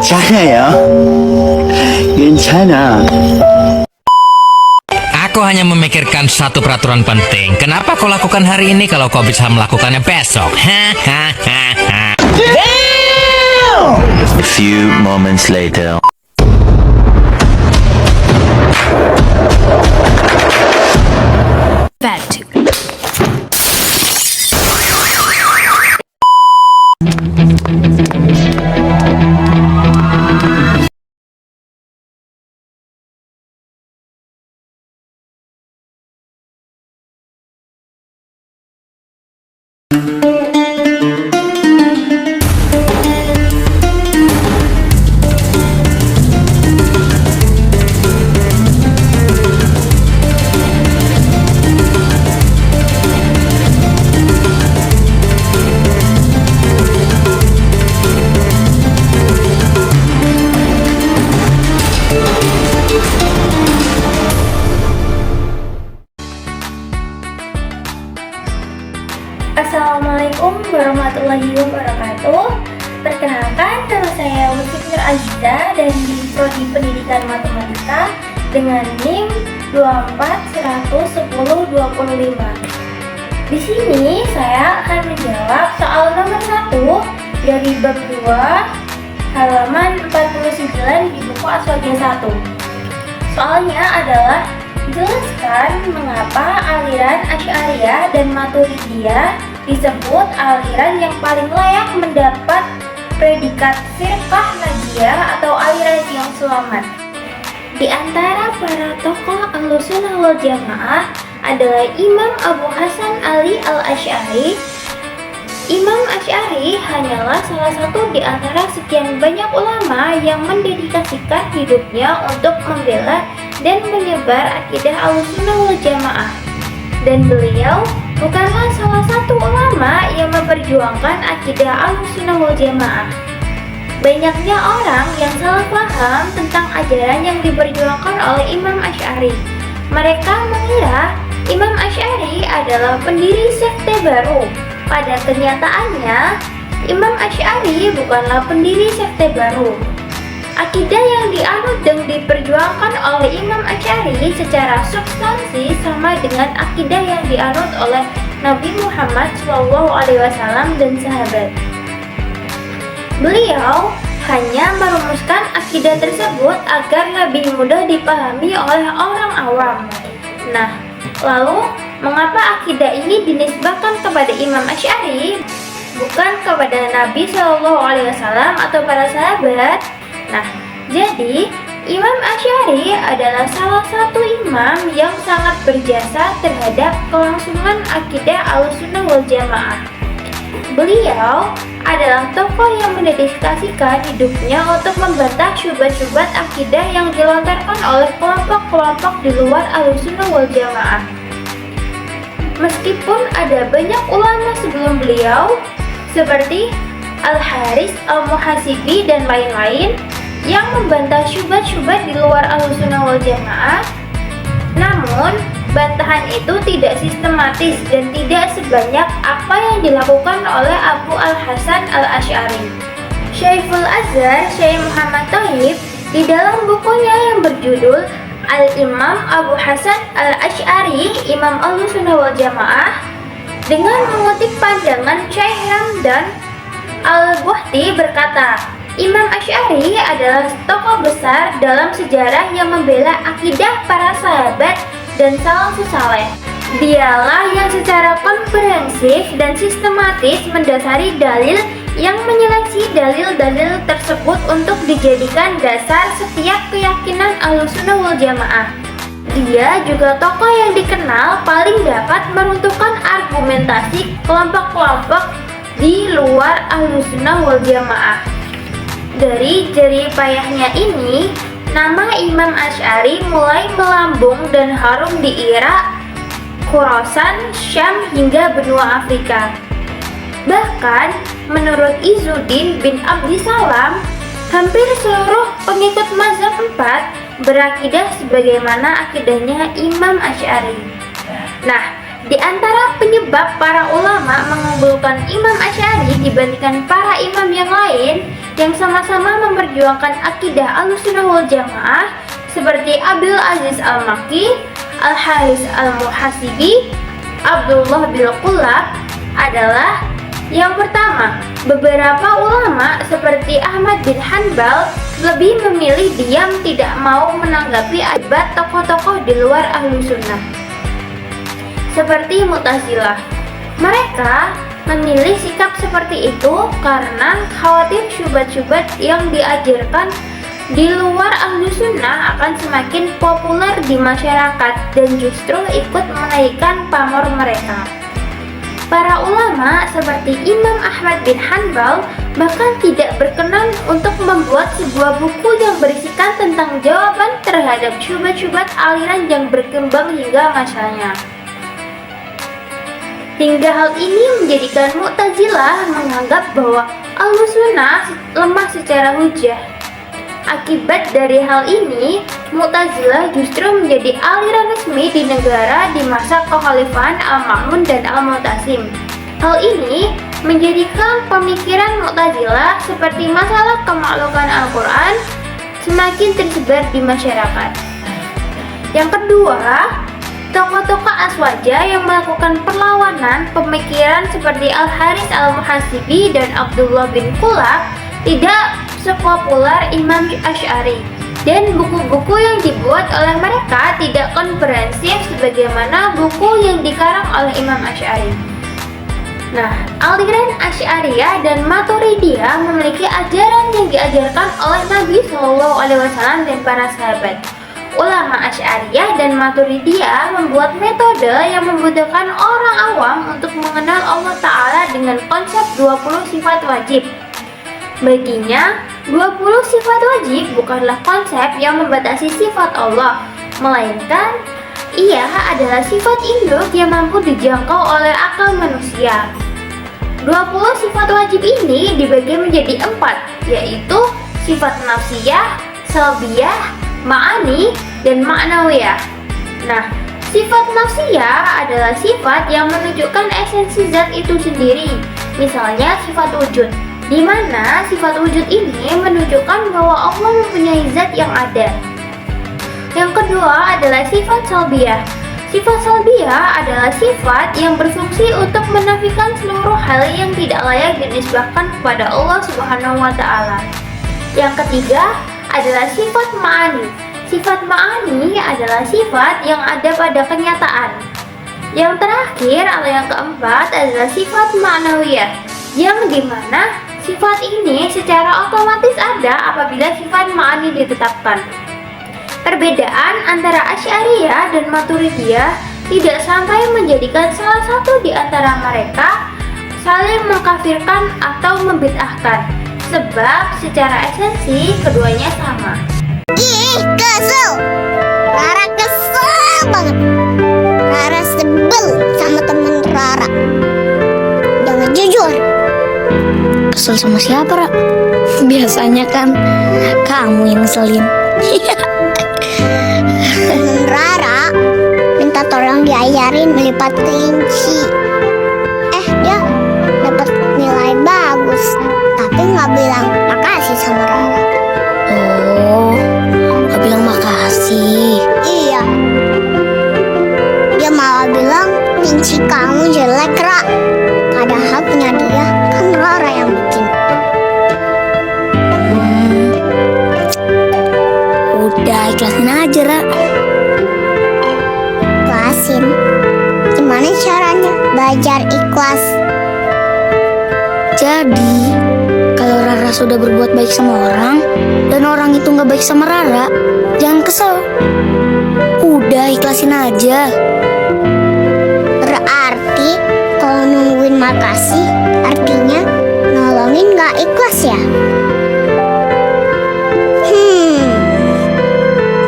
Cahaya, 괜찮아. Aku hanya memikirkan satu peraturan penting. Kenapa kau lakukan hari ini kalau kau bisa melakukannya besok? Hahaha. A few moments later. Bad. Assalamualaikum warahmatullahi wabarakatuh. Perkenalkan, nama saya Lutfi Nur Aziza dari Prodi Pendidikan Matematika dengan NIM 2411025. Di sini saya akan menjawab soal nomor 1 dari bab 2 halaman 49 di buku Aswaja 1. Soalnya adalah jelaskan mengapa aliran Asy'ariyah dan Maturidiyah disebut aliran yang paling layak mendapat predikat firqah najiyah atau aliran yang selamat. Di antara para tokoh Ahlussunnah wal Jamaah adalah Imam Abu Hasan Ali al-Asy'ari. Imam Asy'ari hanyalah salah satu di antara sekian banyak ulama yang mendedikasikan hidupnya untuk membela dan menyebar akidah Ahlussunnah wal Jamaah. Dan beliau bukanlah salah satu ulama yang memperjuangkan akidah Ahlussunnah wal Jamaah. Banyaknya orang yang salah paham tentang ajaran yang diperjuangkan oleh Imam Asy'ari. Mereka mengira Imam Asy'ari adalah pendiri sekte baru. Pada kenyataannya, Imam Asy'ari bukanlah pendiri sekte baru. Akidah yang dianut dan diperjuangkan oleh Imam Asy'ari secara substansi sama dengan akidah yang dianut oleh Nabi Muhammad SAW dan sahabat. Beliau hanya merumuskan akidah tersebut agar lebih mudah dipahami oleh orang awam. Nah, lalu mengapa akidah ini dinisbahkan kepada Imam Asy'ari, bukan kepada Nabi SAW atau para sahabat? Nah, jadi Imam Asy'ari adalah salah satu imam yang sangat berjasa terhadap kelangsungan akidah Ahlussunnah wal Jamaah. Beliau adalah tokoh yang mendedikasikan hidupnya untuk membantah syubhat-syubhat akidah yang dilontarkan oleh kelompok-kelompok di luar Ahlussunnah wal Jamaah. Meskipun ada banyak ulama sebelum beliau seperti Al-Haris Al-Muhasibi dan lain-lain yang membantah syubhat-syubhat di luar Ahlussunnah wal Jamaah, namun bantahan itu tidak sistematis dan tidak sebanyak apa yang dilakukan oleh Abu Al-Hasan Al-Asy'ari. Syekhul Azhar Syekh Muhammad Thayyib di dalam bukunya yang berjudul Al-Imam Abu Hasan Al-Asy'ari Imam Ahlussunnah wal Jamaah dengan mengutip pandangan Syekh Ramdan Al-Buhti berkata, Imam Asy'ari adalah tokoh besar dalam sejarah yang membela akidah para sahabat dan salafus saleh. Dialah yang secara komprehensif dan sistematis mendasari dalil yang menyeleksi dalil-dalil tersebut untuk dijadikan dasar setiap keyakinan Ahlussunnah wal Jamaah. Dia juga tokoh yang dikenal paling dapat meruntuhkan argumentasi kelompok-kelompok di luar Ahlussunnah wal Jamaah. Dari jerih payahnya ini, nama Imam Asy'ari mulai melambung dan harum di Irak, Khurasan, Syam hingga benua Afrika. Bahkan, menurut Izzuddin bin Abdissalam, hampir seluruh pengikut mazhab 4 berakidah sebagaimana akidahnya Imam Asy'ari. Nah, Di antara penyebab para ulama mengunggulkan Imam Asy'ari dibandingkan para imam yang lain yang sama-sama memperjuangkan akidah Ahlussunnah wal Jamaah seperti Abdul Aziz Al-Makki, Al-Haris Al-Muhasibi, Abdullah bin Qulab adalah: yang pertama, beberapa ulama seperti Ahmad bin Hanbal lebih memilih diam, tidak mau menanggapi akibat tokoh-tokoh di luar Ahlussunnah seperti Mu'tazilah. Mereka memilih sikap seperti itu karena khawatir syubhat-syubhat yang diajarkan di luar Ahlussunnah akan semakin populer di masyarakat dan justru ikut menaikkan pamor mereka. Para ulama seperti Imam Ahmad bin Hanbal bahkan tidak berkenan untuk membuat sebuah buku yang berisikan tentang jawaban terhadap syubhat-syubhat aliran yang berkembang hingga masanya. Hingga hal ini menjadikan Mu'tazilah menganggap bahwa Ahlussunnah lemah secara hujah. Akibat dari hal ini, Mu'tazilah justru menjadi aliran resmi di negara di masa kekhalifahan Al-Ma'mun dan Al-Mu'tasim. Hal ini menjadikan pemikiran Mu'tazilah seperti masalah kemaklukan Al-Quran semakin tersebar di masyarakat. Yang kedua, tokoh-tokoh Aswaja yang melakukan perlawanan pemikiran seperti Al-Haris Al-Muhasibi dan Abdullah bin Qulab tidak sepopuler Imam Asy'ari, dan buku-buku yang dibuat oleh mereka tidak komprehensif sebagaimana buku yang dikarang oleh Imam Asy'ari. Nah, aliran Asy'ariyah dan Maturidiyah memiliki ajaran yang diajarkan oleh Nabi SAW dan para sahabat. Ulama Asy'ariyah dan Maturidiyah membuat metode yang memudahkan orang awam untuk mengenal Allah Ta'ala dengan konsep 20 sifat wajib. Baginya, 20 sifat wajib bukanlah konsep yang membatasi sifat Allah, melainkan ia adalah sifat induk yang mampu dijangkau oleh akal manusia. 20 sifat wajib ini dibagi menjadi 4, yaitu sifat nafsiyah, salbiyah, ma'ani, dan ma'nawiyah. Nah, sifat nafsiyah adalah sifat yang menunjukkan esensi zat itu sendiri. Misalnya sifat wujud, di mana sifat wujud ini menunjukkan bahwa Allah mempunyai zat yang ada. Yang kedua adalah sifat salbiyah. Sifat salbiyah adalah sifat yang berfungsi untuk menafikan seluruh hal yang tidak layak dinisbahkan kepada Allah Subhanahu wa Ta'ala. Yang ketiga adalah sifat ma'ani. Sifat ma'ani adalah sifat yang ada pada kenyataan. Yang terakhir atau yang keempat adalah sifat ma'nawiyah, yang dimana sifat ini secara otomatis ada apabila sifat ma'ani ditetapkan. Perbedaan antara Asy'ariyah dan Maturidiyah tidak sampai menjadikan salah satu di antara mereka saling mengkafirkan atau membid'ahkan, sebab secara esensi keduanya sama. Ih, kesel! Rara kesel banget. Rara sebel sama temen Rara. Jangan jujur. Kesel sama siapa, Ra? Biasanya kan kamu yang ngeselin. Temen Rara minta tolong diajarin melipat kelinci. Dia dapat nilai bagus, tapi nggak bilang makasih sama Rara. Oh, nggak bilang makasih. Iya, dia malah bilang kelinci kamu jelek, Ra. Padahal punya dia kan Rara yang bikin. Udah ikhlasin aja, Ra. Ikhlasin? Gimana caranya belajar ikhlas? Jadi, kalau Rara sudah berbuat baik sama orang dan orang itu nggak baik sama Rara, jangan kesel. Udah ikhlasin aja. Berarti kalau nungguin makasih artinya nolongin gak ikhlas ya?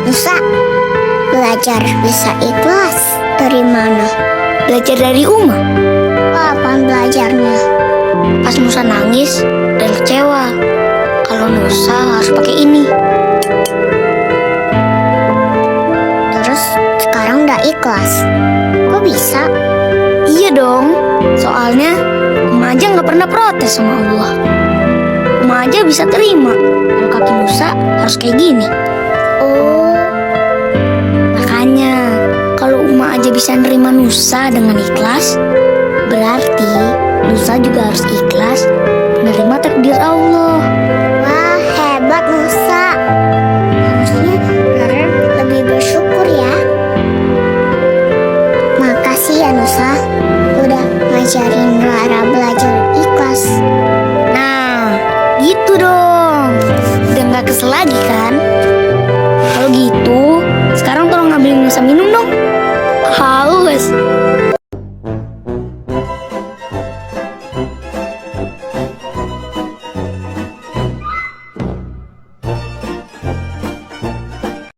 Nusa, belajar bisa ikhlas dari mana? Belajar dari Uma. Kapan belajarnya? Pas Nusa nangis dan kecewa. Kalau Nusa harus pakai ini. Terus sekarang udah ikhlas. Kok bisa? dong. Soalnya Uma aja nggak pernah protes sama Allah. Uma aja bisa terima kalau kaki Nusa harus kayak gini. Oh, Makanya kalau Uma aja bisa nerima Nusa dengan ikhlas, berarti Nusa juga harus ikhlas menerima takdir Allah. wah hebat Nusa. Harusnya Rara lebih bersyukur ya. Makasih ya Nusa, udah ngajarin Rara